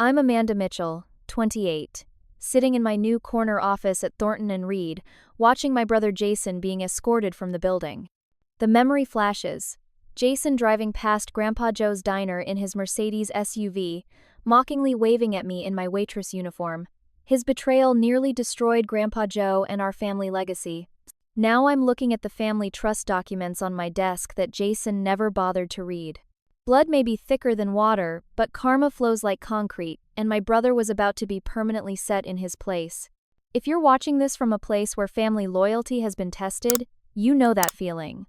I'm Amanda Mitchell, 28, sitting in my new corner office at Thornton and Reed, watching my brother Jason being escorted from the building. The memory flashes. Jason driving past Grandpa Joe's diner in his Mercedes SUV, mockingly waving at me in my waitress uniform. His betrayal nearly destroyed Grandpa Joe and our family legacy. Now I'm looking at the family trust documents on my desk that Jason never bothered to read. Blood may be thicker than water, but karma flows like concrete, and my brother was about to be permanently set in his place. If you're watching this from a place where family loyalty has been tested, you know that feeling.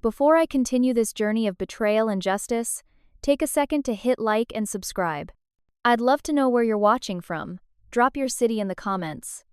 Before I continue this journey of betrayal and justice, take a second to hit like and subscribe. I'd love to know where you're watching from. Drop your city in the comments.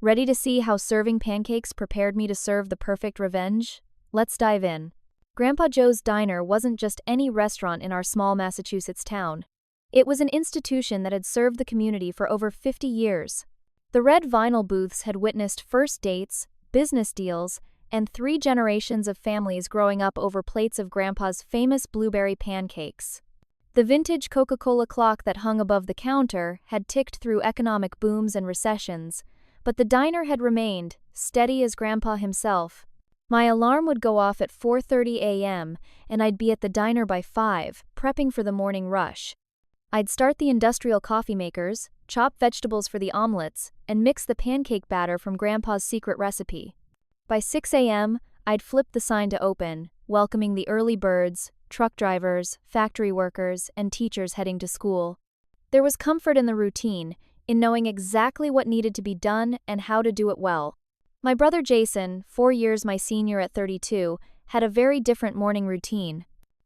Ready to see how serving pancakes prepared me to serve the perfect revenge? Let's dive in. Grandpa Joe's Diner wasn't just any restaurant in our small Massachusetts town. It was an institution that had served the community for over 50 years. The red vinyl booths had witnessed first dates, business deals, and 3 generations of families growing up over plates of Grandpa's famous blueberry pancakes. The vintage Coca-Cola clock that hung above the counter had ticked through economic booms and recessions, but the diner had remained, steady as Grandpa himself. My alarm would go off at 4:30 a.m., and I'd be at the diner by 5, prepping for the morning rush. I'd start the industrial coffee makers, chop vegetables for the omelets, and mix the pancake batter from Grandpa's secret recipe. By 6 a.m., I'd flip the sign to open, welcoming the early birds, truck drivers, factory workers, and teachers heading to school. There was comfort in the routine, in knowing exactly what needed to be done and how to do it well. My brother Jason, 4 years my senior at 32, had a very different morning routine.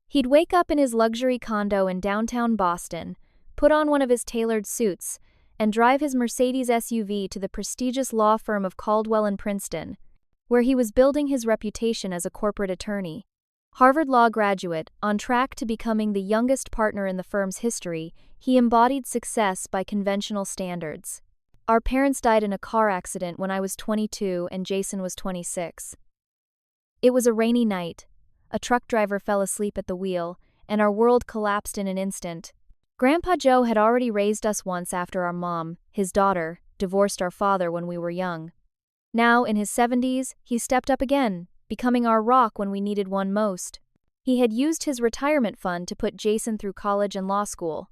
He'd wake up in his luxury condo in downtown Boston, put on one of his tailored suits, and drive his Mercedes SUV to the prestigious law firm of Caldwell and Princeton, where he was building his reputation as a corporate attorney. Harvard Law graduate, on track to becoming the youngest partner in the firm's history, he embodied success by conventional standards. Our parents died in a car accident when I was 22 and Jason was 26. It was a rainy night. A truck driver fell asleep at the wheel, and our world collapsed in an instant. Grandpa Joe had already raised us once after our mom, his daughter, divorced our father when we were young. Now, in his 70s, he stepped up again, becoming our rock when we needed one most. He had used his retirement fund to put Jason through college and law school.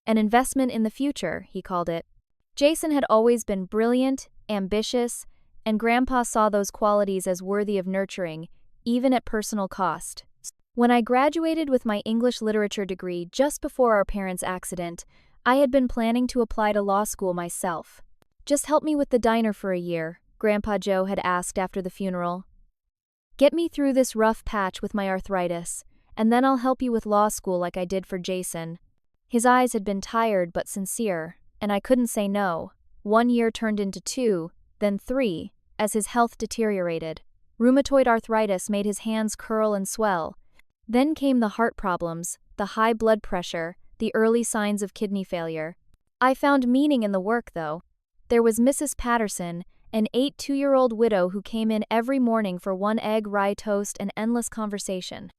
An investment in the future, he called it. Jason had always been brilliant, ambitious, and Grandpa saw those qualities as worthy of nurturing, even at personal cost. When I graduated with my English literature degree just before our parents' accident, I had been planning to apply to law school myself. "Just help me with the diner for a year," Grandpa Joe had asked after the funeral. "Get me through this rough patch with my arthritis, and then I'll help you with law school like I did for Jason." His eyes had been tired but sincere, and I couldn't say no. 1 year turned into 2, then 3, as his health deteriorated. Rheumatoid arthritis made his hands curl and swell. Then came the heart problems, the high blood pressure, the early signs of kidney failure. I found meaning in the work, though. There was Mrs. Patterson, an 82-year-old widow who came in every morning for 1 egg rye toast and endless conversation.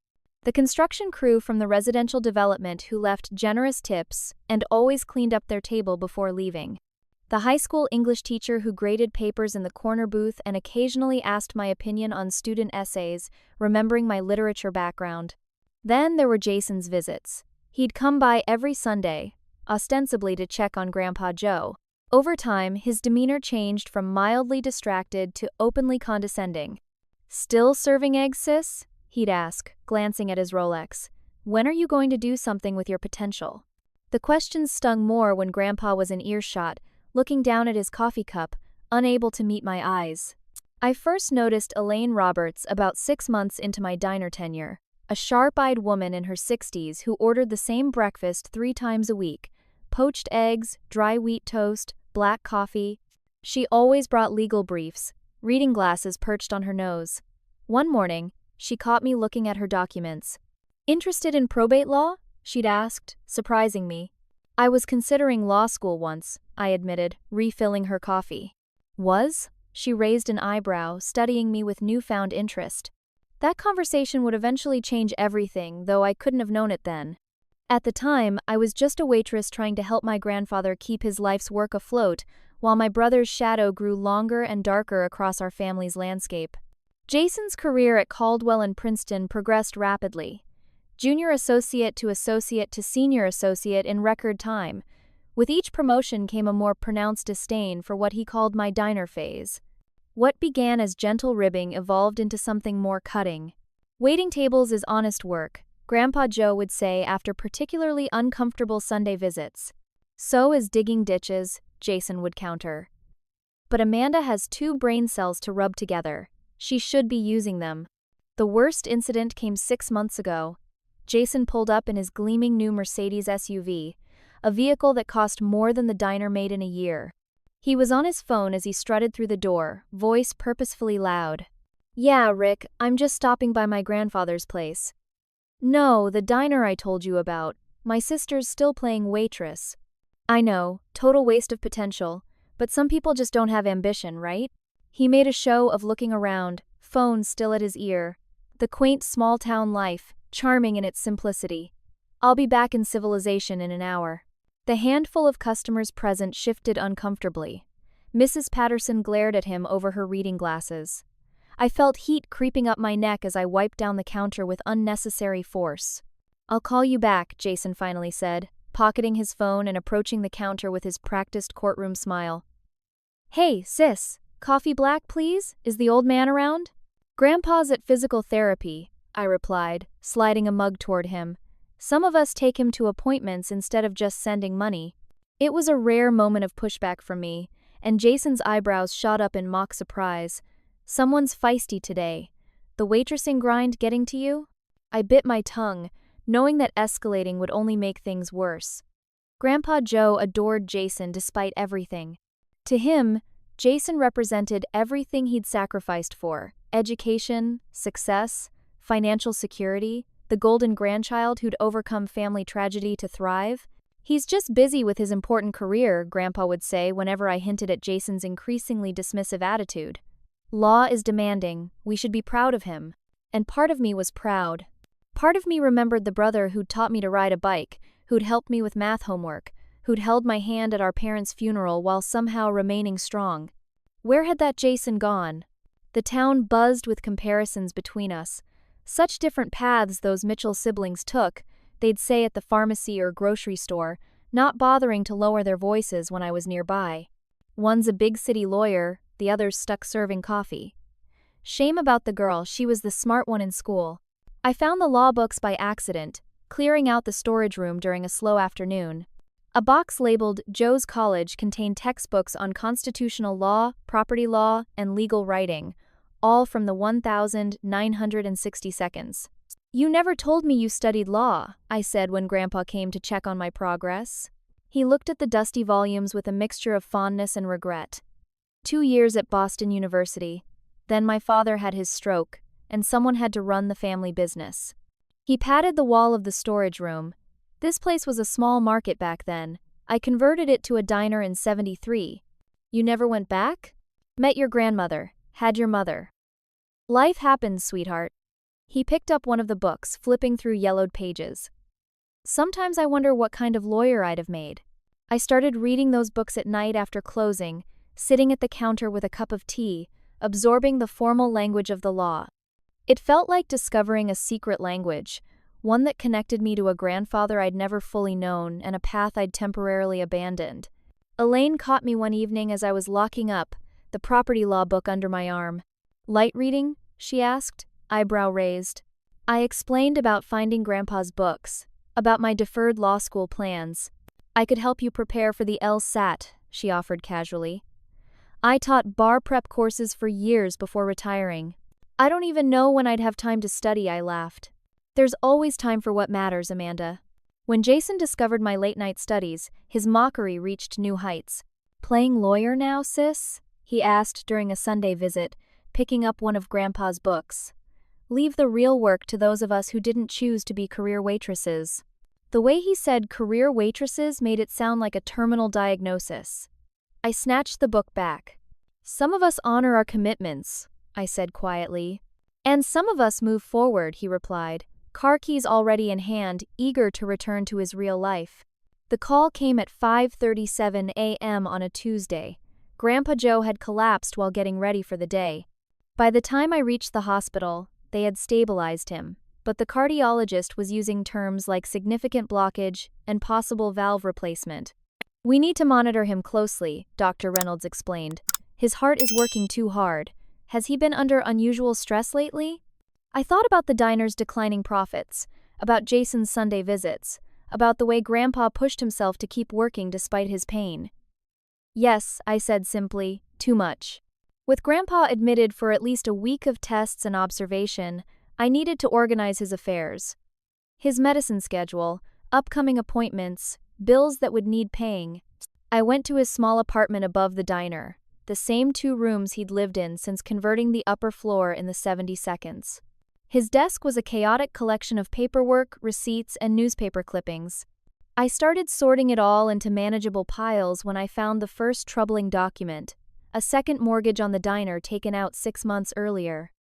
The construction crew from the residential development who left generous tips and always cleaned up their table before leaving. The high school English teacher who graded papers in the corner booth and occasionally asked my opinion on student essays, remembering my literature background. Then there were Jason's visits. He'd come by every Sunday, ostensibly to check on Grandpa Joe. Over time, his demeanor changed from mildly distracted to openly condescending. "Still serving eggs, sis?" he'd ask, glancing at his Rolex. "When are you going to do something with your potential?" The questions stung more when Grandpa was in earshot, looking down at his coffee cup, unable to meet my eyes. I first noticed Elaine Roberts about 6 months into my diner tenure, a sharp-eyed woman in her 60s who ordered the same breakfast 3 times a week: poached eggs, dry wheat toast, black coffee. She always brought legal briefs, reading glasses perched on her nose. One morning, she caught me looking at her documents. "Interested in probate law?" she'd asked, surprising me. "I was considering law school once," I admitted, refilling her coffee. "Was?" She raised an eyebrow, studying me with newfound interest. That conversation would eventually change everything, though I couldn't have known it then. At the time, I was just a waitress trying to help my grandfather keep his life's work afloat, while my brother's shadow grew longer and darker across our family's landscape. Jason's career at Caldwell and Princeton progressed rapidly. Junior associate to senior associate in record time. With each promotion came a more pronounced disdain for what he called my diner phase. What began as gentle ribbing evolved into something more cutting. Waiting tables is honest work, Grandpa Joe would say after particularly uncomfortable Sunday visits. So is digging ditches, Jason would counter. But Amanda has 2 brain cells to rub together. She should be using them. The worst incident came 6 months ago. Jason pulled up in his gleaming new Mercedes SUV, a vehicle that cost more than the diner made in a year. He was on his phone as he strutted through the door, voice purposefully loud. "Yeah, Rick, I'm just stopping by my grandfather's place." "No, the diner I told you about. My sister's still playing waitress." "I know, total waste of potential, but some people just don't have ambition, right?" He made a show of looking around, phone still at his ear. The quaint small-town life, charming in its simplicity. "I'll be back in civilization in an hour." The handful of customers present shifted uncomfortably. Mrs. Patterson glared at him over her reading glasses. I felt heat creeping up my neck as I wiped down the counter with unnecessary force. "I'll call you back," Jason finally said, pocketing his phone and approaching the counter with his practiced courtroom smile. "Hey, sis, coffee black, please? Is the old man around?" "Grandpa's at physical therapy," I replied, sliding a mug toward him. "Some of us take him to appointments instead of just sending money." It was a rare moment of pushback from me, and Jason's eyebrows shot up in mock surprise. "Someone's feisty today. The waitressing grind getting to you?" I bit my tongue, knowing that escalating would only make things worse. Grandpa Joe adored Jason despite everything. To him, Jason represented everything he'd sacrificed for: education, success, financial security, the golden grandchild who'd overcome family tragedy to thrive. "He's just busy with his important career," Grandpa would say whenever I hinted at Jason's increasingly dismissive attitude. "Law is demanding, we should be proud of him." And part of me was proud. Part of me remembered the brother who'd taught me to ride a bike, who'd helped me with math homework, who'd held my hand at our parents' funeral while somehow remaining strong. Where had that Jason gone? The town buzzed with comparisons between us. Such different paths those Mitchell siblings took, they'd say at the pharmacy or grocery store, not bothering to lower their voices when I was nearby. One's a big city lawyer, the other's stuck serving coffee. Shame about the girl, she was the smart one in school. I found the law books by accident, clearing out the storage room during a slow afternoon. A box labeled Joe's College contained textbooks on constitutional law, property law, and legal writing, all from the 1,960 seconds. "You never told me you studied law," I said when Grandpa came to check on my progress. He looked at the dusty volumes with a mixture of fondness and regret. 2 years at Boston University. Then my father had his stroke, and someone had to run the family business. He patted the wall of the storage room. This place was a small market back then. I converted it to a diner in '73. "You never went back?" "Met your grandmother. Had your mother." "Life happens, sweetheart." He picked up one of the books, flipping through yellowed pages. Sometimes I wonder what kind of lawyer I'd have made. I started reading those books at night after closing, sitting at the counter with a cup of tea, absorbing the formal language of the law. It felt like discovering a secret language, one that connected me to a grandfather I'd never fully known and a path I'd temporarily abandoned. Elaine caught me one evening as I was locking up, the property law book under my arm. "Light reading?" she asked, eyebrow raised. I explained about finding Grandpa's books, about my deferred law school plans. "I could help you prepare for the LSAT," she offered casually. "I taught bar prep courses for years before retiring. I don't even know when I'd have time to study," I laughed. "There's always time for what matters, Amanda." When Jason discovered my late-night studies, his mockery reached new heights. "Playing lawyer now, sis?" he asked during a Sunday visit, picking up one of Grandpa's books. "Leave the real work to those of us who didn't choose to be career waitresses." The way he said career waitresses made it sound like a terminal diagnosis. I snatched the book back. "Some of us honor our commitments," I said quietly. "And some of us move forward," he replied, car keys already in hand, eager to return to his real life. The call came at 5:37 a.m. on a Tuesday. Grandpa Joe had collapsed while getting ready for the day. By the time I reached the hospital, they had stabilized him, but the cardiologist was using terms like significant blockage and possible valve replacement. "We need to monitor him closely," Dr. Reynolds explained. "His heart is working too hard. Has he been under unusual stress lately?" I thought about the diner's declining profits, about Jason's Sunday visits, about the way Grandpa pushed himself to keep working despite his pain. "Yes," I said simply, "too much." With Grandpa admitted for at least a week of tests and observation, I needed to organize his affairs. His medicine schedule, upcoming appointments, bills that would need paying. I went to his small apartment above the diner, the same 2 rooms he'd lived in since converting the upper floor in the 70s. His desk was a chaotic collection of paperwork, receipts, and newspaper clippings. I started sorting it all into manageable piles when I found the first troubling document, a second mortgage on the diner taken out 6 months earlier.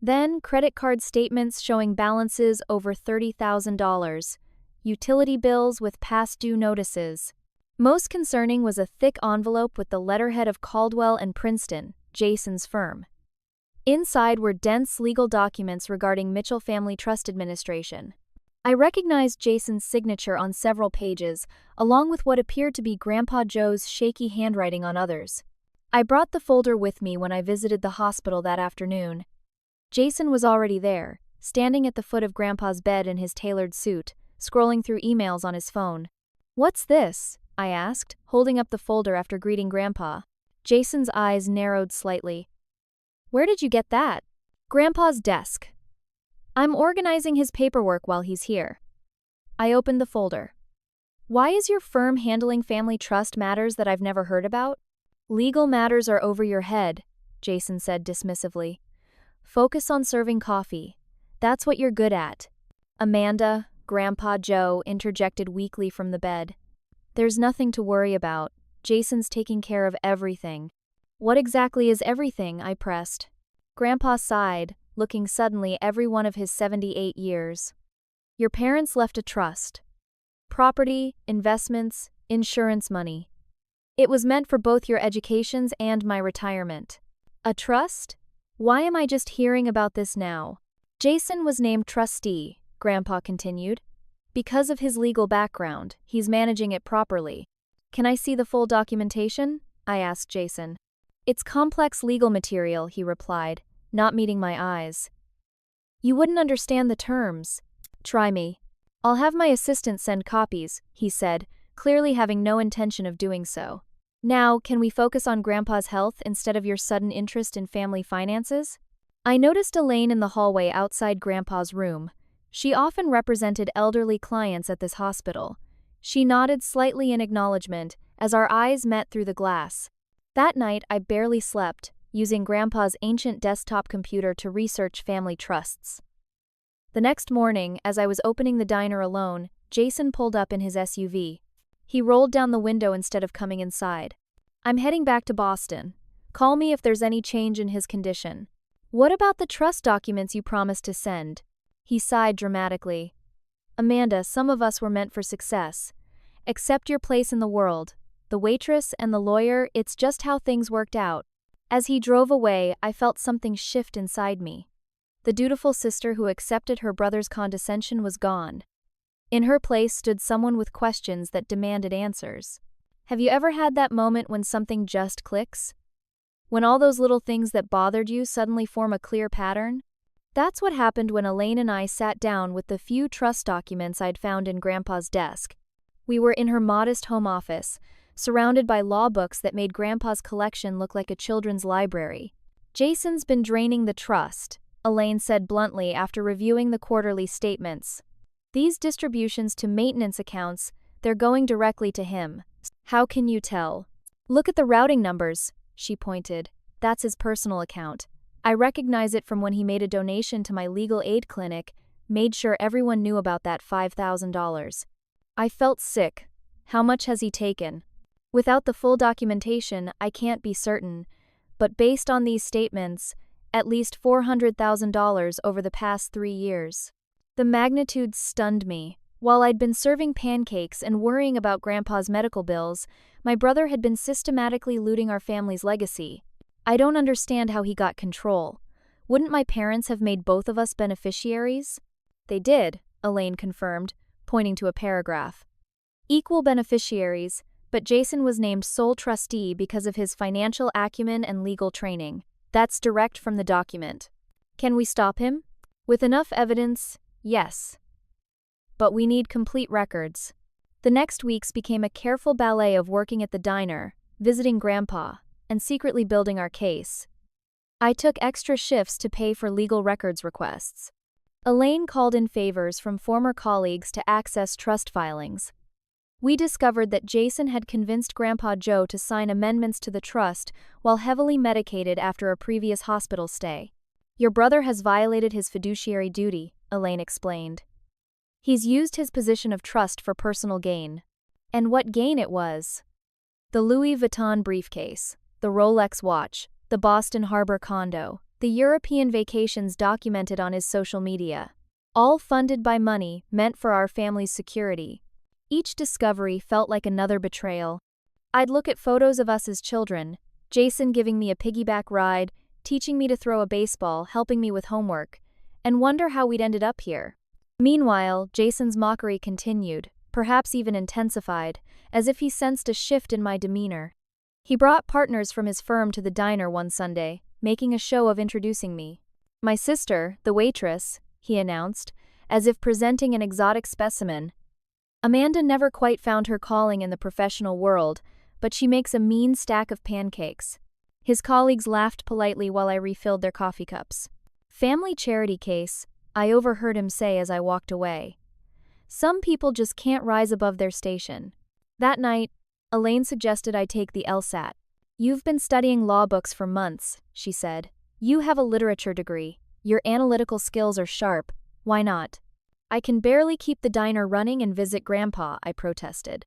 Then, credit card statements showing balances over $30,000, utility bills with past due notices. Most concerning was a thick envelope with the letterhead of Caldwell and Princeton, Jason's firm. Inside were dense legal documents regarding Mitchell Family Trust Administration. I recognized Jason's signature on several pages, along with what appeared to be Grandpa Joe's shaky handwriting on others. I brought the folder with me when I visited the hospital that afternoon. Jason was already there, standing at the foot of Grandpa's bed in his tailored suit, scrolling through emails on his phone. "What's this?" I asked, holding up the folder after greeting Grandpa. Jason's eyes narrowed slightly. "Where did you get that?" "Grandpa's desk. I'm organizing his paperwork while he's here." I opened the folder. "Why is your firm handling family trust matters that I've never heard about?" "Legal matters are over your head," Jason said dismissively. "Focus on serving coffee. That's what you're good at." Amanda, Grandpa Joe, interjected weakly from the bed. "There's nothing to worry about. Jason's taking care of everything." "What exactly is everything?" I pressed. Grandpa sighed, looking suddenly every one of his 78 years. "Your parents left a trust. Property, investments, insurance money. It was meant for both your educations and my retirement." "A trust? Why am I just hearing about this now?" "Jason was named trustee," Grandpa continued. "Because of his legal background, he's managing it properly." "Can I see the full documentation?" I asked Jason. "It's complex legal material," he replied, not meeting my eyes. "You wouldn't understand the terms." "Try me. I'll have my assistant send copies," he said, clearly having no intention of doing so. "Now, can we focus on Grandpa's health instead of your sudden interest in family finances?" I noticed Elaine in the hallway outside Grandpa's room. She often represented elderly clients at this hospital. She nodded slightly in acknowledgement as our eyes met through the glass. That night, I barely slept, using Grandpa's ancient desktop computer to research family trusts. The next morning, as I was opening the diner alone, Jason pulled up in his SUV. He rolled down the window instead of coming inside. "I'm heading back to Boston. Call me if there's any change in his condition." "What about the trust documents you promised to send?" He sighed dramatically. "Amanda, some of us were meant for success. Accept your place in the world. The waitress and the lawyer, it's just how things worked out." As he drove away, I felt something shift inside me. The dutiful sister who accepted her brother's condescension was gone. In her place stood someone with questions that demanded answers. Have you ever had that moment when something just clicks? When all those little things that bothered you suddenly form a clear pattern? That's what happened when Elaine and I sat down with the few trust documents I'd found in Grandpa's desk. We were in her modest home office, surrounded by law books that made Grandpa's collection look like a children's library. "Jason's been draining the trust," Elaine said bluntly after reviewing the quarterly statements. "These distributions to maintenance accounts, they're going directly to him." "How can you tell?" "Look at the routing numbers," she pointed. "That's his personal account. I recognize it from when he made a donation to my legal aid clinic, made sure everyone knew about that $5,000. I felt sick. How much has he taken? Without the full documentation, I can't be certain, but based on these statements, at least $400,000 over the past 3 years. The magnitude stunned me. While I'd been serving pancakes and worrying about Grandpa's medical bills, my brother had been systematically looting our family's legacy. I don't understand how he got control. Wouldn't my parents have made both of us beneficiaries? They did, Elaine confirmed, pointing to a paragraph. Equal beneficiaries, but Jason was named sole trustee because of his financial acumen and legal training. That's direct from the document. Can we stop him? With enough evidence, yes. But we need complete records. The next weeks became a careful ballet of working at the diner, visiting Grandpa, and secretly building our case. I took extra shifts to pay for legal records requests. Elaine called in favors from former colleagues to access trust filings. We discovered that Jason had convinced Grandpa Joe to sign amendments to the trust while heavily medicated after a previous hospital stay. Your brother has violated his fiduciary duty, Elaine explained. He's used his position of trust for personal gain. And what gain it was! The Louis Vuitton briefcase, the Rolex watch, the Boston Harbor condo, the European vacations documented on his social media. All funded by money meant for our family's security. Each discovery felt like another betrayal. I'd look at photos of us as children, Jason giving me a piggyback ride, teaching me to throw a baseball, helping me with homework, and wonder how we'd ended up here. Meanwhile, Jason's mockery continued, perhaps even intensified, as if he sensed a shift in my demeanor. He brought partners from his firm to the diner one Sunday, making a show of introducing me. My sister, the waitress, he announced, as if presenting an exotic specimen. Amanda never quite found her calling in the professional world, but she makes a mean stack of pancakes. His colleagues laughed politely while I refilled their coffee cups. Family charity case, I overheard him say as I walked away. Some people just can't rise above their station. That night, Elaine suggested I take the LSAT. You've been studying law books for months, she said. You have a literature degree. Your analytical skills are sharp. Why not? I can barely keep the diner running and visit Grandpa, I protested.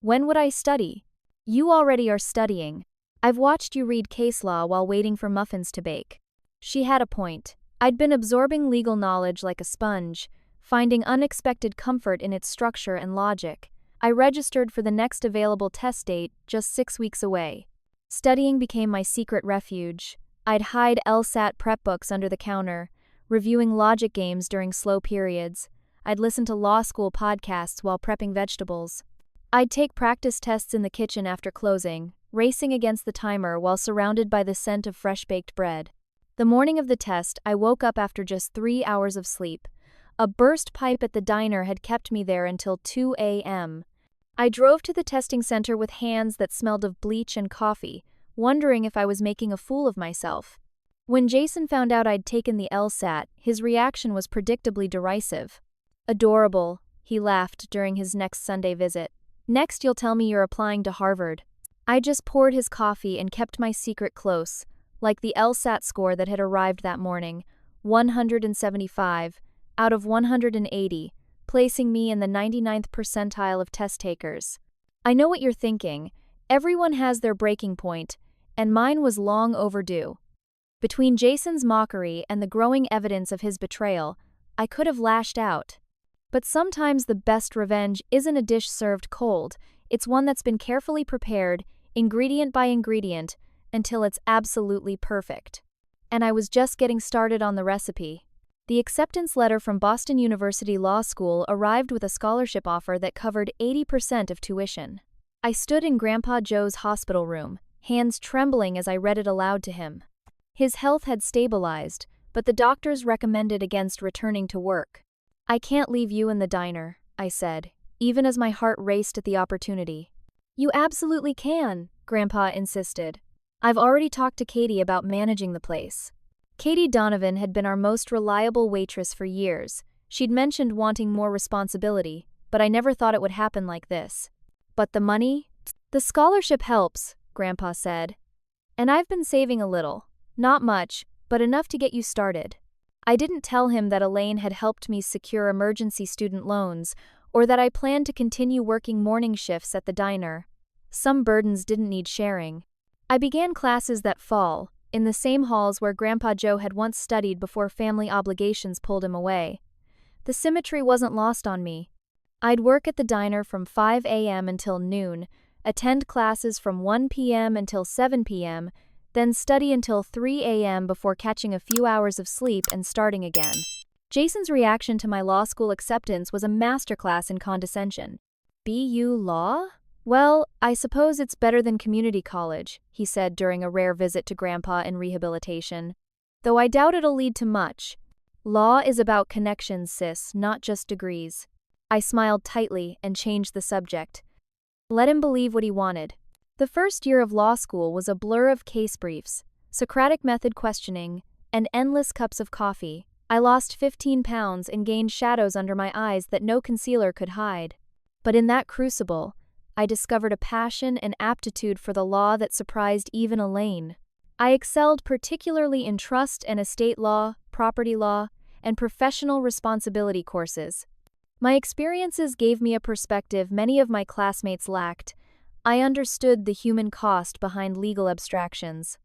When would I study? You already are studying. I've watched you read case law while waiting for muffins to bake. She had a point. I'd been absorbing legal knowledge like a sponge, finding unexpected comfort in its structure and logic. I registered for the next available test date, just 6 weeks away. Studying became my secret refuge. I'd hide LSAT prep books under the counter, reviewing logic games during slow periods. I'd listen to law school podcasts while prepping vegetables. I'd take practice tests in the kitchen after closing, racing against the timer while surrounded by the scent of fresh-baked bread. The morning of the test, I woke up after just 3 hours of sleep. A burst pipe at the diner had kept me there until 2 a.m. I drove to the testing center with hands that smelled of bleach and coffee, wondering if I was making a fool of myself. When Jason found out I'd taken the LSAT, his reaction was predictably derisive. Adorable, he laughed during his next Sunday visit. Next you'll tell me you're applying to Harvard. I just poured his coffee and kept my secret close, like the LSAT score that had arrived that morning, 175 out of 180, placing me in the 99th percentile of test takers. I know what you're thinking. Everyone has their breaking point, and mine was long overdue. Between Jason's mockery and the growing evidence of his betrayal, I could have lashed out. But sometimes the best revenge isn't a dish served cold, it's one that's been carefully prepared, ingredient by ingredient, until it's absolutely perfect. And I was just getting started on the recipe. The acceptance letter from Boston University Law School arrived with a scholarship offer that covered 80% of tuition. I stood in Grandpa Joe's hospital room, hands trembling as I read it aloud to him. His health had stabilized, but the doctors recommended against returning to work. I can't leave you in the diner, I said, even as my heart raced at the opportunity. You absolutely can, Grandpa insisted. I've already talked to Katie about managing the place. Katie Donovan had been our most reliable waitress for years. She'd mentioned wanting more responsibility, but I never thought it would happen like this. But the money? The scholarship helps, Grandpa said. And I've been saving a little. Not much, but enough to get you started. I didn't tell him that Elaine had helped me secure emergency student loans, or that I planned to continue working morning shifts at the diner. Some burdens didn't need sharing. I began classes that fall, in the same halls where Grandpa Joe had once studied before family obligations pulled him away. The symmetry wasn't lost on me. I'd work at the diner from 5 a.m. until noon, attend classes from 1 p.m. until 7 p.m., then study until 3 a.m. before catching a few hours of sleep and starting again. Jason's reaction to my law school acceptance was a masterclass in condescension. BU Law? Well, I suppose it's better than community college, he said during a rare visit to Grandpa in rehabilitation. Though I doubt it'll lead to much. Law is about connections, sis, not just degrees. I smiled tightly and changed the subject. Let him believe what he wanted. The first year of law school was a blur of case briefs, Socratic method questioning, and endless cups of coffee. I lost 15 pounds and gained shadows under my eyes that no concealer could hide. But in that crucible, I discovered a passion and aptitude for the law that surprised even Elaine. I excelled particularly in trust and estate law, property law, and professional responsibility courses. My experiences gave me a perspective many of my classmates lacked. I understood the human cost behind legal abstractions.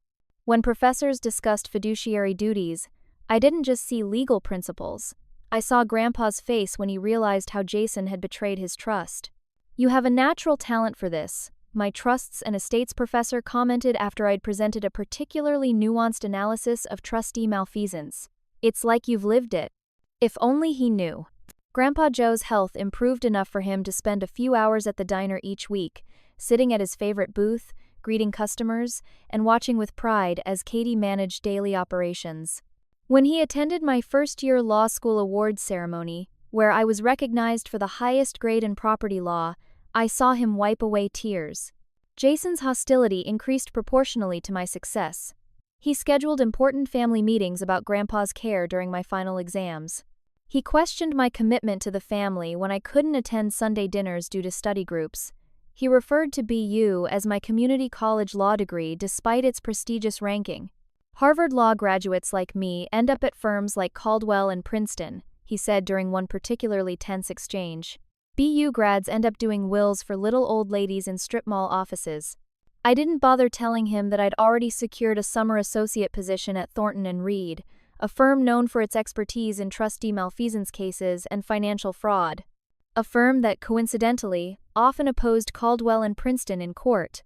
When professors discussed fiduciary duties, I didn't just see legal principles. I saw Grandpa's face when he realized how Jason had betrayed his trust. You have a natural talent for this, my trusts and estates professor commented after I'd presented a particularly nuanced analysis of trustee malfeasance. It's like you've lived it. If only he knew. Grandpa Joe's health improved enough for him to spend a few hours at the diner each week, sitting at his favorite booth, greeting customers, and watching with pride as Katie managed daily operations. When he attended my first-year law school awards ceremony, where I was recognized for the highest grade in property law, I saw him wipe away tears. Jason's hostility increased proportionally to my success. He scheduled important family meetings about Grandpa's care during my final exams. He questioned my commitment to the family when I couldn't attend Sunday dinners due to study groups. He referred to BU as my community college law degree despite its prestigious ranking. Harvard Law graduates like me end up at firms like Caldwell and Princeton, he said during one particularly tense exchange. BU grads end up doing wills for little old ladies in strip mall offices. I didn't bother telling him that I'd already secured a summer associate position at Thornton & Reed, a firm known for its expertise in trustee malfeasance cases and financial fraud. A firm that, coincidentally, often opposed Caldwell and Princeton in court.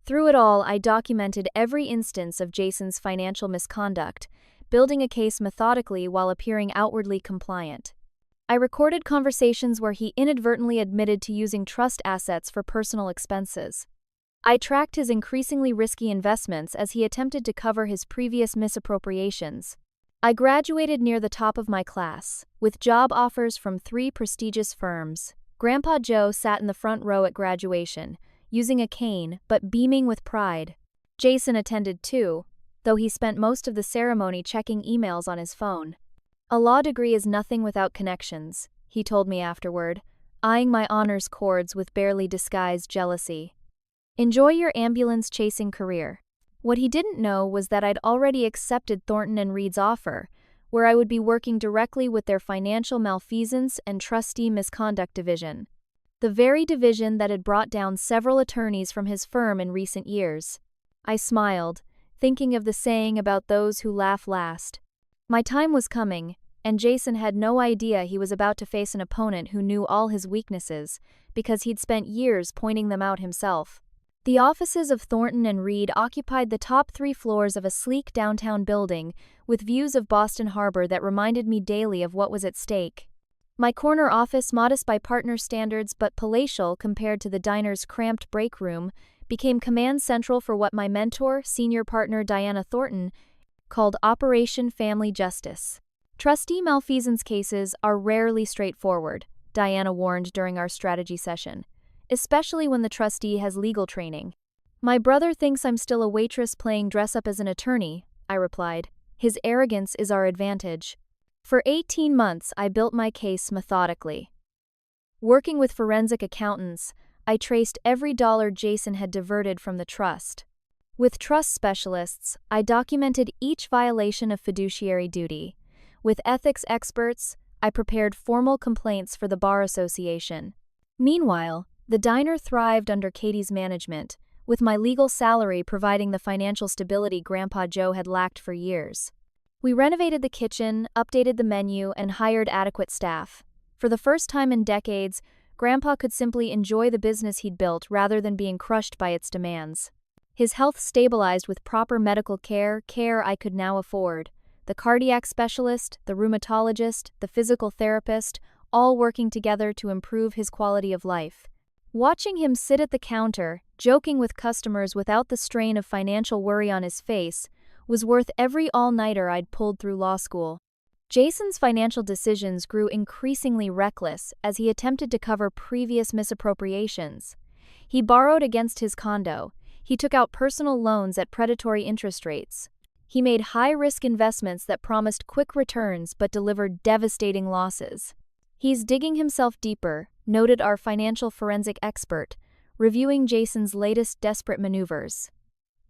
Through it all, I documented every instance of Jason's financial misconduct, building a case methodically while appearing outwardly compliant. I recorded conversations where he inadvertently admitted to using trust assets for personal expenses. I tracked his increasingly risky investments as he attempted to cover his previous misappropriations. I graduated near the top of my class, with job offers from 3 prestigious firms. Grandpa Joe sat in the front row at graduation, using a cane but beaming with pride. Jason attended too, though he spent most of the ceremony checking emails on his phone. A law degree is nothing without connections, he told me afterward, eyeing my honors cords with barely disguised jealousy. Enjoy your ambulance-chasing career. What he didn't know was that I'd already accepted Thornton & Reed's offer, where I would be working directly with their financial malfeasance and trustee misconduct division. The very division that had brought down several attorneys from his firm in recent years. I smiled, thinking of the saying about those who laugh last. My time was coming, and Jason had no idea he was about to face an opponent who knew all his weaknesses, because he'd spent years pointing them out himself. The offices of Thornton & Reed occupied the top 3 floors of a sleek downtown building with views of Boston Harbor that reminded me daily of what was at stake. My corner office, modest by partner standards but palatial compared to the diner's cramped break room, became command central for what my mentor, senior partner Diana Thornton, called Operation Family Justice. Trustee malfeasance cases are rarely straightforward, Diana warned during our strategy session, especially when the trustee has legal training. My brother thinks I'm still a waitress playing dress-up as an attorney, I replied. His arrogance is our advantage. For 18 months, I built my case methodically. Working with forensic accountants, I traced every dollar Jason had diverted from the trust. With trust specialists, I documented each violation of fiduciary duty. With ethics experts, I prepared formal complaints for the Bar Association. Meanwhile, the diner thrived under Katie's management, with my legal salary providing the financial stability Grandpa Joe had lacked for years. We renovated the kitchen, updated the menu, and hired adequate staff. For the first time in decades, Grandpa could simply enjoy the business he'd built rather than being crushed by its demands. His health stabilized with proper medical care I could now afford. The cardiac specialist, the rheumatologist, the physical therapist, all working together to improve his quality of life. Watching him sit at the counter, joking with customers without the strain of financial worry on his face, was worth every all-nighter I'd pulled through law school. Jason's financial decisions grew increasingly reckless as he attempted to cover previous misappropriations. He borrowed against his condo. He took out personal loans at predatory interest rates. He made high-risk investments that promised quick returns but delivered devastating losses. "He's digging himself deeper," noted our financial forensic expert, reviewing Jason's latest desperate maneuvers.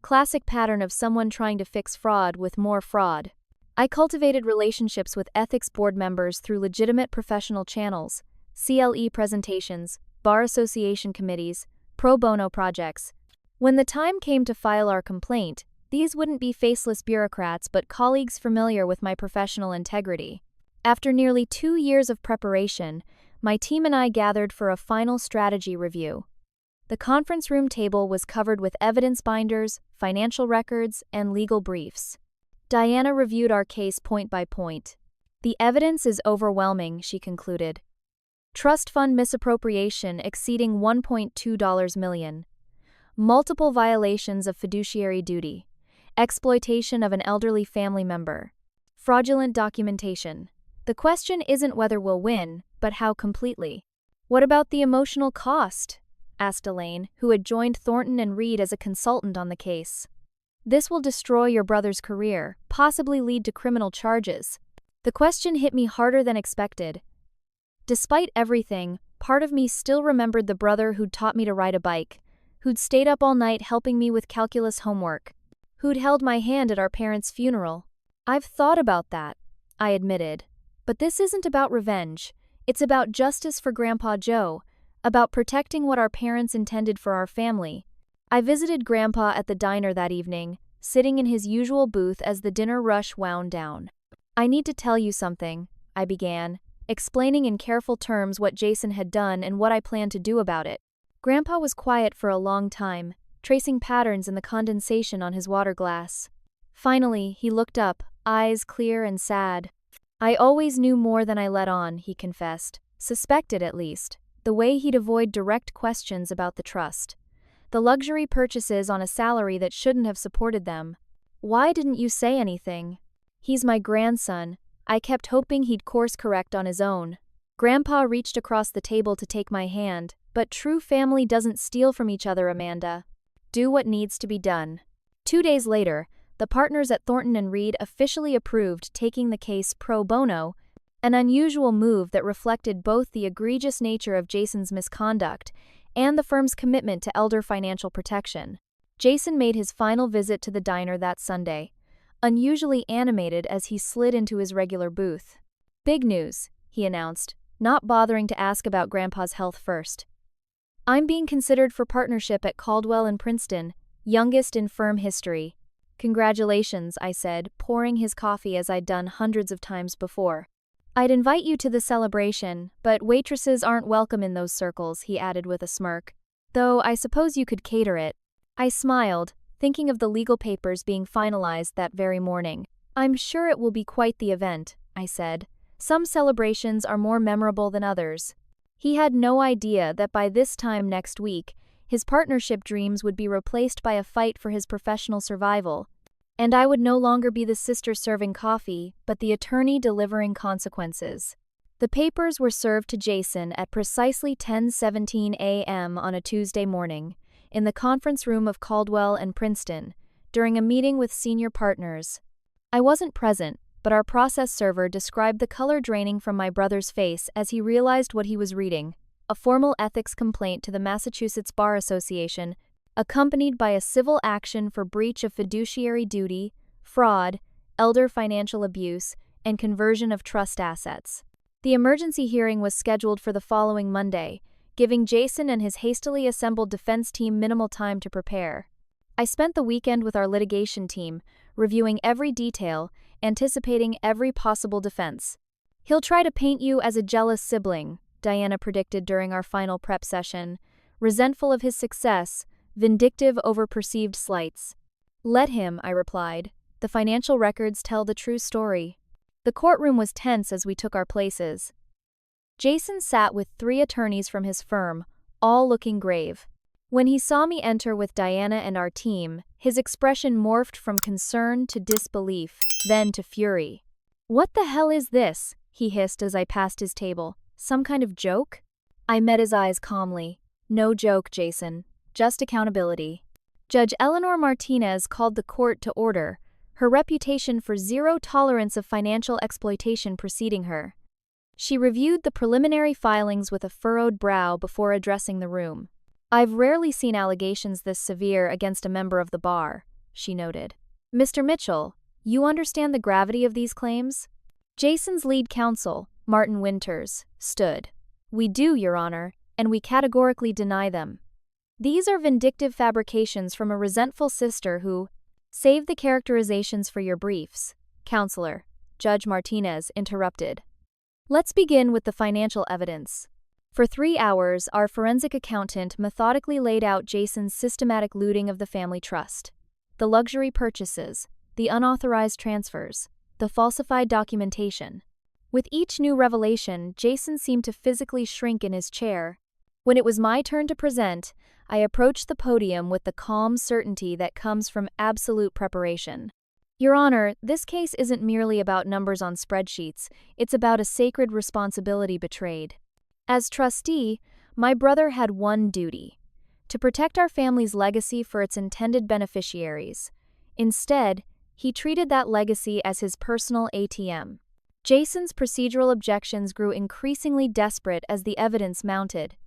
Classic pattern of someone trying to fix fraud with more fraud. I cultivated relationships with ethics board members through legitimate professional channels, CLE presentations, bar association committees, pro bono projects. When the time came to file our complaint, these wouldn't be faceless bureaucrats but colleagues familiar with my professional integrity. After nearly 2 years of preparation, my team and I gathered for a final strategy review. The conference room table was covered with evidence binders, financial records, and legal briefs. Diana reviewed our case point by point. "The evidence is overwhelming," she concluded. Trust fund misappropriation exceeding $1.2 million. Multiple violations of fiduciary duty. Exploitation of an elderly family member. Fraudulent documentation. The question isn't whether we'll win, but how completely. "What about the emotional cost?" asked Elaine, who had joined Thornton and Reed as a consultant on the case. "This will destroy your brother's career, possibly lead to criminal charges." The question hit me harder than expected. Despite everything, part of me still remembered the brother who'd taught me to ride a bike, who'd stayed up all night helping me with calculus homework, who'd held my hand at our parents' funeral. "I've thought about that," I admitted. "But this isn't about revenge. It's about justice for Grandpa Joe, about protecting what our parents intended for our family." I visited Grandpa at the diner that evening, sitting in his usual booth as the dinner rush wound down. "I need to tell you something," I began, explaining in careful terms what Jason had done and what I planned to do about it. Grandpa was quiet for a long time, tracing patterns in the condensation on his water glass. Finally, he looked up, eyes clear and sad. "I always knew more than I let on," he confessed. "Suspected, at least. The way he'd avoid direct questions about the trust. The luxury purchases on a salary that shouldn't have supported them. Why didn't you say anything? He's my grandson. I kept hoping he'd course correct on his own." Grandpa reached across the table to take my hand, but true family doesn't steal from each other, Amanda. Do what needs to be done. 2 days later, the partners at Thornton and Reed officially approved taking the case pro bono, an unusual move that reflected both the egregious nature of Jason's misconduct and the firm's commitment to elder financial protection. Jason made his final visit to the diner that Sunday, unusually animated as he slid into his regular booth. "Big news," he announced, not bothering to ask about Grandpa's health first. "I'm being considered for partnership at Caldwell and Princeton, youngest in firm history." "Congratulations," I said, pouring his coffee as I'd done hundreds of times before. "I'd invite you to the celebration, but waitresses aren't welcome in those circles," he added with a smirk. "Though I suppose you could cater it." I smiled, thinking of the legal papers being finalized that very morning. "I'm sure it will be quite the event," I said. "Some celebrations are more memorable than others." He had no idea that by this time next week, his partnership dreams would be replaced by a fight for his professional survival, and I would no longer be the sister serving coffee, but the attorney delivering consequences. The papers were served to Jason at precisely 10:17 a.m. on a Tuesday morning, in the conference room of Caldwell and Princeton, during a meeting with senior partners. I wasn't present, but our process server described the color draining from my brother's face as he realized what he was reading: a formal ethics complaint to the Massachusetts Bar Association, accompanied by a civil action for breach of fiduciary duty, fraud, elder financial abuse, and conversion of trust assets. The emergency hearing was scheduled for the following Monday, giving Jason and his hastily assembled defense team minimal time to prepare. I spent the weekend with our litigation team, reviewing every detail, anticipating every possible defense. "He'll try to paint you as a jealous sibling," Diana predicted during our final prep session, resentful of his success, vindictive over perceived slights. "Let him," I replied. "The financial records tell the true story." The courtroom was tense as we took our places. Jason sat with 3 attorneys from his firm, all looking grave. When he saw me enter with Diana and our team, his expression morphed from concern to disbelief, then to fury. "What the hell is this?" he hissed as I passed his table. "Some kind of joke?" I met his eyes calmly. "No joke, Jason. Just accountability." Judge Eleanor Martinez called the court to order, her reputation for zero tolerance of financial exploitation preceding her. She reviewed the preliminary filings with a furrowed brow before addressing the room. "I've rarely seen allegations this severe against a member of the bar," she noted. "Mr. Mitchell, you understand the gravity of these claims?" Jason's lead counsel, Martin Winters, stood. "We do, Your Honor, and we categorically deny them. These are vindictive fabrications from a resentful sister who—" "Save the characterizations for your briefs, Counselor," Judge Martinez interrupted. "Let's begin with the financial evidence." For 3 hours, our forensic accountant methodically laid out Jason's systematic looting of the family trust. The luxury purchases, the unauthorized transfers, the falsified documentation. With each new revelation, Jason seemed to physically shrink in his chair. When it was my turn to present, I approached the podium with the calm certainty that comes from absolute preparation. "Your Honor, this case isn't merely about numbers on spreadsheets, it's about a sacred responsibility betrayed. As trustee, my brother had one duty: to protect our family's legacy for its intended beneficiaries. Instead, he treated that legacy as his personal ATM. Jason's procedural objections grew increasingly desperate as the evidence mounted.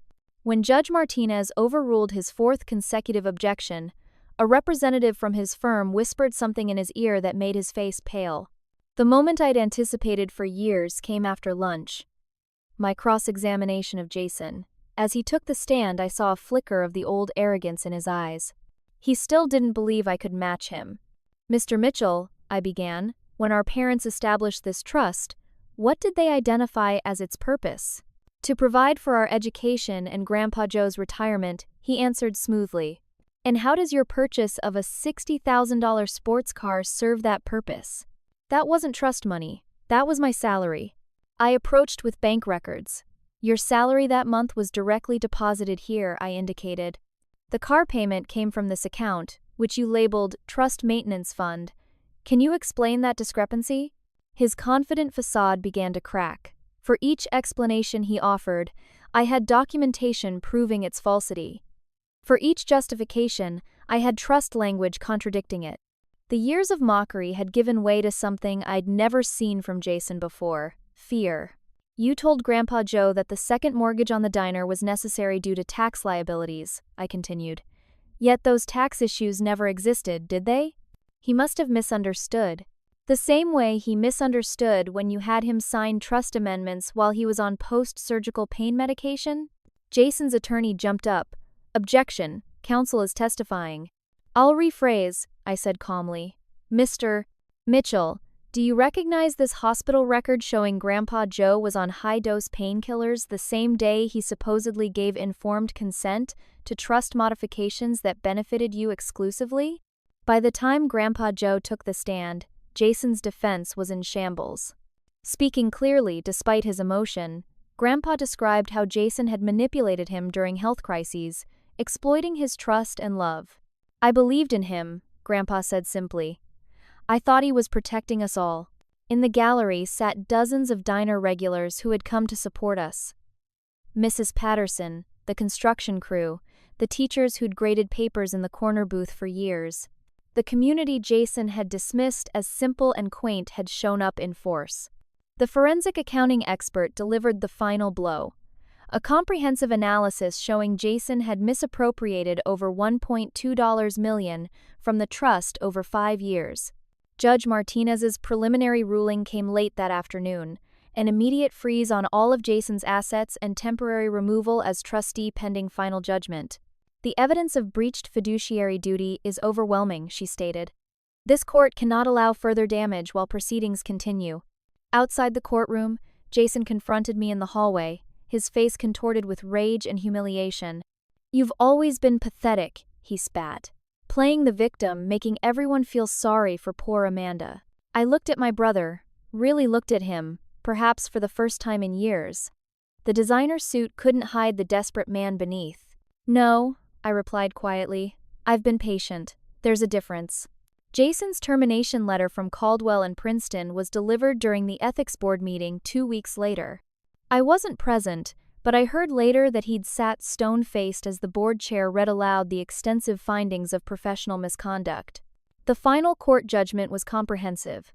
When Judge Martinez overruled his 4th consecutive objection, a representative from his firm whispered something in his ear that made his face pale. The moment I'd anticipated for years came after lunch. My cross-examination of Jason. As he took the stand, I saw a flicker of the old arrogance in his eyes. He still didn't believe I could match him. "Mr. Mitchell," I began, "when our parents established this trust, what did they identify as its purpose?" "To provide for our education and Grandpa Joe's retirement," he answered smoothly. "And how does your purchase of a $60,000 sports car serve that purpose?" "That wasn't trust money. That was my salary." I approached with bank records. "Your salary that month was directly deposited here," I indicated. "The car payment came from this account, which you labeled Trust Maintenance Fund. Can you explain that discrepancy?" His confident facade began to crack. For each explanation he offered, I had documentation proving its falsity. For each justification, I had trust language contradicting it. The years of mockery had given way to something I'd never seen from Jason before: fear. "You told Grandpa Joe that the second mortgage on the diner was necessary due to tax liabilities," I continued. "Yet those tax issues never existed, did they?" He must have misunderstood. The same way he misunderstood when you had him sign trust amendments while he was on post-surgical pain medication? Jason's attorney jumped up. "Objection. Counsel is testifying." "I'll rephrase," I said calmly. "Mr. Mitchell, do you recognize this hospital record showing Grandpa Joe was on high-dose painkillers the same day he supposedly gave informed consent to trust modifications that benefited you exclusively?" By the time Grandpa Joe took the stand, Jason's defense was in shambles. Speaking clearly despite his emotion, Grandpa described how Jason had manipulated him during health crises, exploiting his trust and love. "I believed in him," Grandpa said simply. "I thought he was protecting us all." In the gallery sat dozens of diner regulars who had come to support us. Mrs. Patterson, the construction crew, the teachers who'd graded papers in the corner booth for years. The community Jason had dismissed as simple and quaint had shown up in force. The forensic accounting expert delivered the final blow. A comprehensive analysis showing Jason had misappropriated over $1.2 million from the trust over 5 years. Judge Martinez's preliminary ruling came late that afternoon, an immediate freeze on all of Jason's assets and temporary removal as trustee pending final judgment. The evidence of breached fiduciary duty is overwhelming, she stated. This court cannot allow further damage while proceedings continue. Outside the courtroom, Jason confronted me in the hallway, his face contorted with rage and humiliation. "You've always been pathetic," he spat. "Playing the victim, making everyone feel sorry for poor Amanda." I looked at my brother, really looked at him, perhaps for the first time in years. The designer suit couldn't hide the desperate man beneath. "No," I replied quietly. "I've been patient. There's a difference." Jason's termination letter from Caldwell and Princeton was delivered during the ethics board meeting 2 weeks later. I wasn't present, but I heard later that he'd sat stone-faced as the board chair read aloud the extensive findings of professional misconduct. The final court judgment was comprehensive.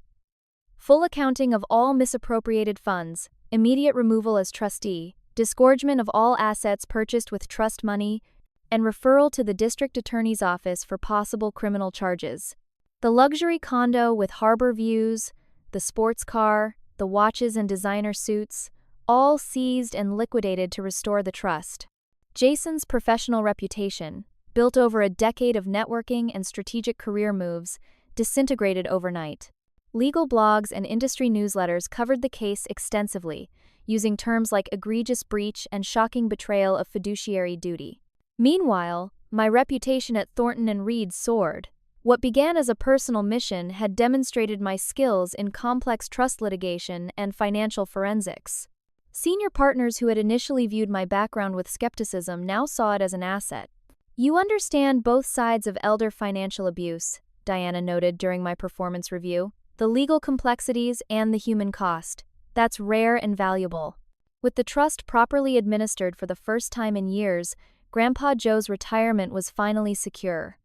Full accounting of all misappropriated funds, immediate removal as trustee, disgorgement of all assets purchased with trust money, and referral to the district attorney's office for possible criminal charges. The luxury condo with harbor views, the sports car, the watches and designer suits, all seized and liquidated to restore the trust. Jason's professional reputation, built over a decade of networking and strategic career moves, disintegrated overnight. Legal blogs and industry newsletters covered the case extensively, using terms like egregious breach and shocking betrayal of fiduciary duty. Meanwhile, my reputation at Thornton and Reed soared. What began as a personal mission had demonstrated my skills in complex trust litigation and financial forensics. Senior partners who had initially viewed my background with skepticism now saw it as an asset. "You understand both sides of elder financial abuse," Diana noted during my performance review. "The legal complexities and the human cost. That's rare and valuable." With the trust properly administered for the first time in years, Grandpa Joe's retirement was finally secure.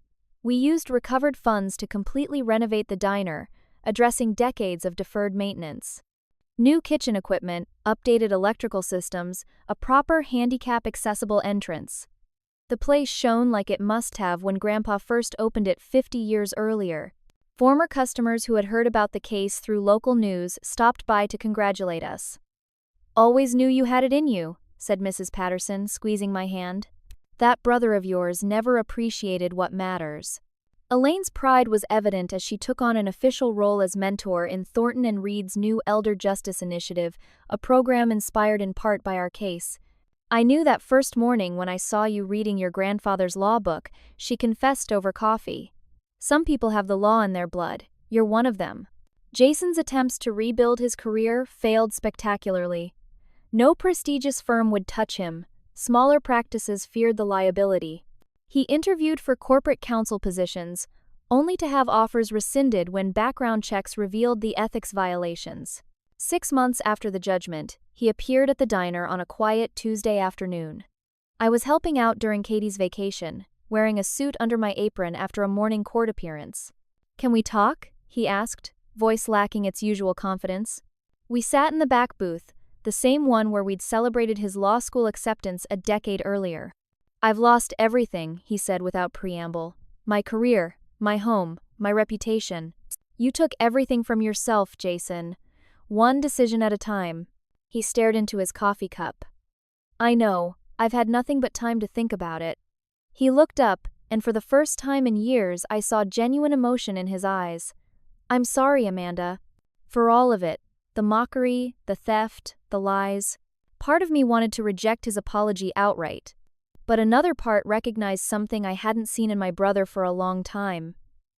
We used recovered funds to completely renovate the diner, addressing decades of deferred maintenance. New kitchen equipment, updated electrical systems, a proper handicap-accessible entrance. The place shone like it must have when Grandpa first opened it 50 years earlier. Former customers who had heard about the case through local news stopped by to congratulate us. "Always knew you had it in you," said Mrs. Patterson, squeezing my hand. "That brother of yours never appreciated what matters." Elaine's pride was evident as she took on an official role as mentor in Thornton and Reed's new Elder Justice Initiative, a program inspired in part by our case. "I knew that first morning when I saw you reading your grandfather's law book," she confessed over coffee. "Some people have the law in their blood. You're one of them." Jason's attempts to rebuild his career failed spectacularly. No prestigious firm would touch him. Smaller practices feared the liability. He interviewed for corporate counsel positions, only to have offers rescinded when background checks revealed the ethics violations. 6 months after the judgment, he appeared at the diner on a quiet Tuesday afternoon. I was helping out during Katie's vacation, wearing a suit under my apron after a morning court appearance. "Can we talk?" he asked, voice lacking its usual confidence. We sat in the back booth, the same one where we'd celebrated his law school acceptance a decade earlier. "I've lost everything," he said without preamble. "My career, my home, my reputation. You took everything from yourself, Jason. One decision at a time." He stared into his coffee cup. "I know, I've had nothing but time to think about it." He looked up, and for the first time in years I saw genuine emotion in his eyes. "I'm sorry, Amanda. For all of it. The mockery, the theft, the lies. Part of me wanted to reject his apology outright. But another part recognized something I hadn't seen in my brother for a long time.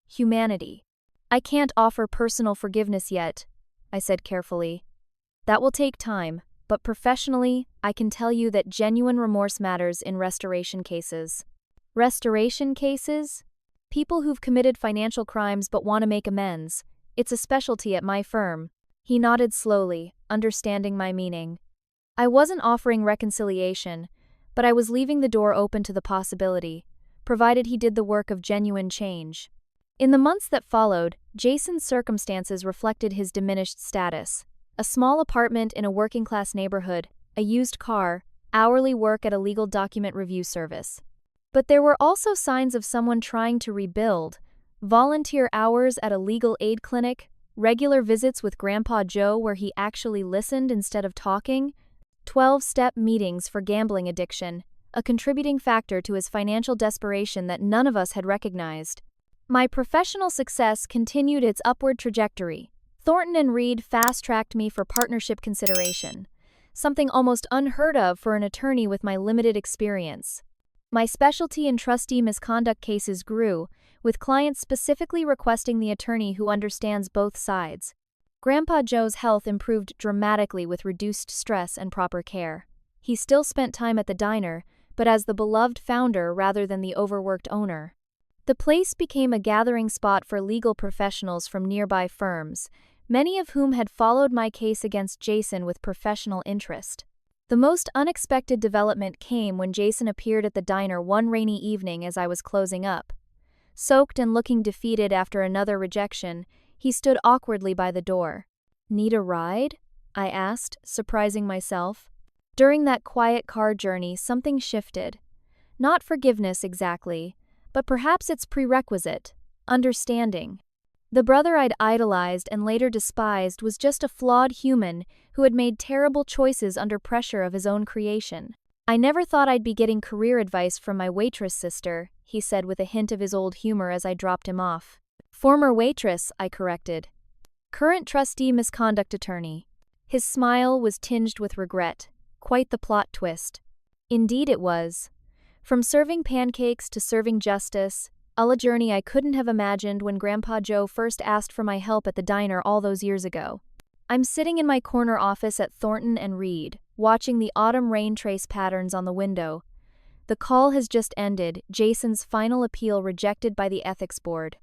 Humanity. I can't offer personal forgiveness yet," I said carefully. "That will take time, but professionally, I can tell you that genuine remorse matters in restoration cases." Restoration cases? People who've committed financial crimes but want to make amends. It's a specialty at my firm. He nodded slowly, understanding my meaning. I wasn't offering reconciliation, but I was leaving the door open to the possibility, provided he did the work of genuine change. In the months that followed, Jason's circumstances reflected his diminished status. A small apartment in a working-class neighborhood, a used car, hourly work at a legal document review service. But there were also signs of someone trying to rebuild: volunteer hours at a legal aid clinic, regular visits with Grandpa Joe where he actually listened instead of talking, 12-step meetings for gambling addiction, a contributing factor to his financial desperation that none of us had recognized. My professional success continued its upward trajectory. Thornton and Reed fast-tracked me for partnership consideration, something almost unheard of for an attorney with my limited experience. My specialty in trustee misconduct cases grew, with clients specifically requesting the attorney who understands both sides. Grandpa Joe's health improved dramatically with reduced stress and proper care. He still spent time at the diner, but as the beloved founder rather than the overworked owner. The place became a gathering spot for legal professionals from nearby firms, many of whom had followed my case against Jason with professional interest. The most unexpected development came when Jason appeared at the diner one rainy evening as I was closing up. Soaked and looking defeated after another rejection, he stood awkwardly by the door. "Need a ride?" I asked, surprising myself. During that quiet car journey, something shifted. Not forgiveness exactly, but perhaps its prerequisite: understanding. The brother I'd idolized and later despised was just a flawed human who had made terrible choices under pressure of his own creation. "I never thought I'd be getting career advice from my waitress sister," he said with a hint of his old humor as I dropped him off. "Former waitress," I corrected. "Current trustee misconduct attorney." His smile was tinged with regret. Quite the plot twist. Indeed it was. From serving pancakes to serving justice, a journey I couldn't have imagined when Grandpa Joe first asked for my help at the diner all those years ago. I'm sitting in my corner office at Thornton and Reed, watching the autumn rain trace patterns on the window. The call has just ended, Jason's final appeal rejected by the ethics board.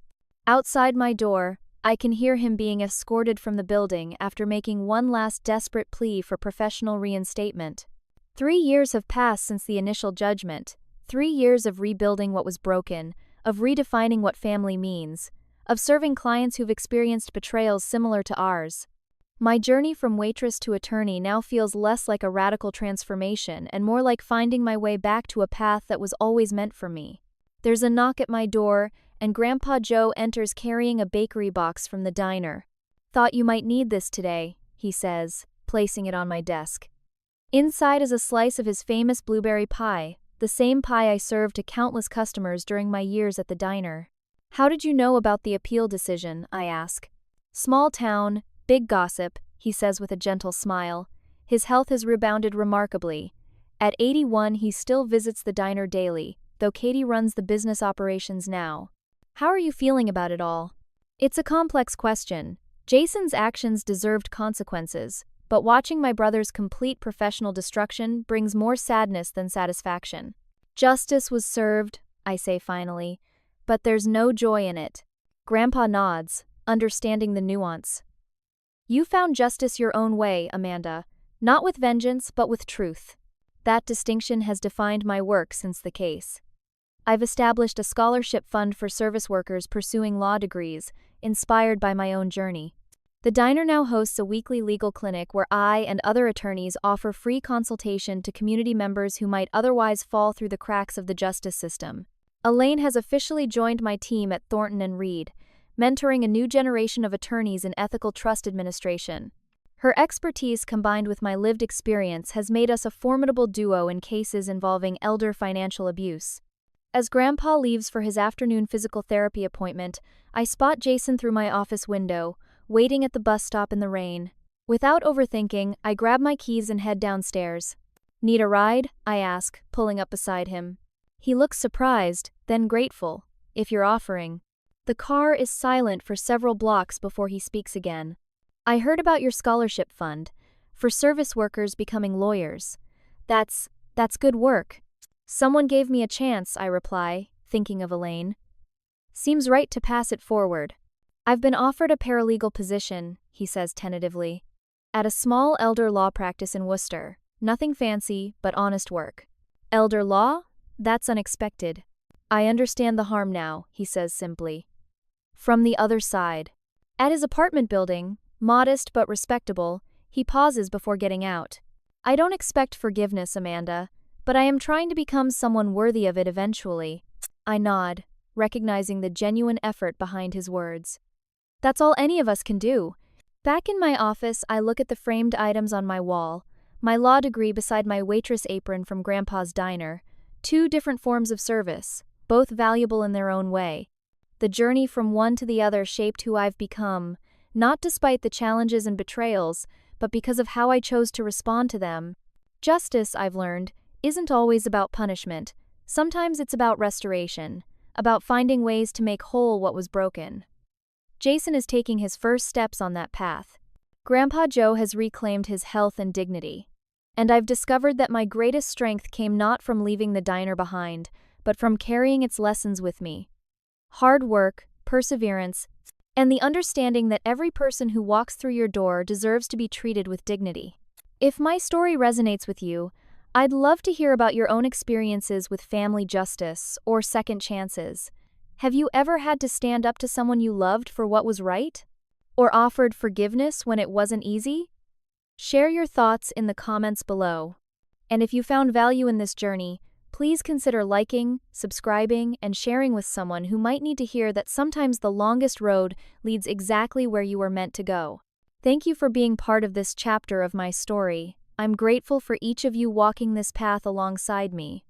Outside my door, I can hear him being escorted from the building after making one last desperate plea for professional reinstatement. 3 years have passed since the initial judgment. 3 years of rebuilding what was broken, of redefining what family means, of serving clients who've experienced betrayals similar to ours. My journey from waitress to attorney now feels less like a radical transformation and more like finding my way back to a path that was always meant for me. There's a knock at my door, and Grandpa Joe enters carrying a bakery box from the diner. "Thought you might need this today," he says, placing it on my desk. Inside is a slice of his famous blueberry pie, the same pie I served to countless customers during my years at the diner. "How did you know about the appeal decision?" I ask. "Small town, big gossip," he says with a gentle smile. His health has rebounded remarkably. At 81, he still visits the diner daily, though Katie runs the business operations now. "How are you feeling about it all?" It's a complex question. Jason's actions deserved consequences, but watching my brother's complete professional destruction brings more sadness than satisfaction. "Justice was served," I say finally, "but there's no joy in it." Grandpa nods, understanding the nuance. "You found justice your own way, Amanda, not with vengeance but with truth. That distinction has defined my work since the case. I've established a scholarship fund for service workers pursuing law degrees, inspired by my own journey. The diner now hosts a weekly legal clinic where I and other attorneys offer free consultation to community members who might otherwise fall through the cracks of the justice system. Elaine has officially joined my team at Thornton and Reed, mentoring a new generation of attorneys in ethical trust administration. Her expertise combined with my lived experience has made us a formidable duo in cases involving elder financial abuse. As Grandpa leaves for his afternoon physical therapy appointment, I spot Jason through my office window, waiting at the bus stop in the rain. Without overthinking, I grab my keys and head downstairs. "Need a ride?" I ask, pulling up beside him. He looks surprised, then grateful. "If you're offering." The car is silent for several blocks before he speaks again. "I heard about your scholarship fund, for service workers becoming lawyers. That's good work." "Someone gave me a chance," I reply, thinking of Elaine. "Seems right to pass it forward." "I've been offered a paralegal position," he says tentatively, "at a small elder law practice in Worcester. Nothing fancy, but honest work." "Elder law? That's unexpected." "I understand the harm now," he says simply. From the other side. At his apartment building, modest but respectable, he pauses before getting out. "I don't expect forgiveness, Amanda, but I am trying to become someone worthy of it eventually." I nod, recognizing the genuine effort behind his words. That's all any of us can do. Back in my office, I look at the framed items on my wall, my law degree beside my waitress apron from Grandpa's diner, Two different forms of service, both valuable in their own way. The journey from one to the other shaped who I've become, not despite the challenges and betrayals, but because of how I chose to respond to them. Justice, I've learned, isn't always about punishment. Sometimes it's about restoration, about finding ways to make whole what was broken. Jason is taking his first steps on that path. Grandpa Joe has reclaimed his health and dignity. And I've discovered that my greatest strength came not from leaving the diner behind, but from carrying its lessons with me. Hard work, perseverance, and the understanding that every person who walks through your door deserves to be treated with dignity. If my story resonates with you, I'd love to hear about your own experiences with family justice or second chances. Have you ever had to stand up to someone you loved for what was right? Or offered forgiveness when it wasn't easy? Share your thoughts in the comments below. And if you found value in this journey, please consider liking, subscribing, and sharing with someone who might need to hear that sometimes the longest road leads exactly where you were meant to go. Thank you for being part of this chapter of my story. I'm grateful for each of you walking this path alongside me.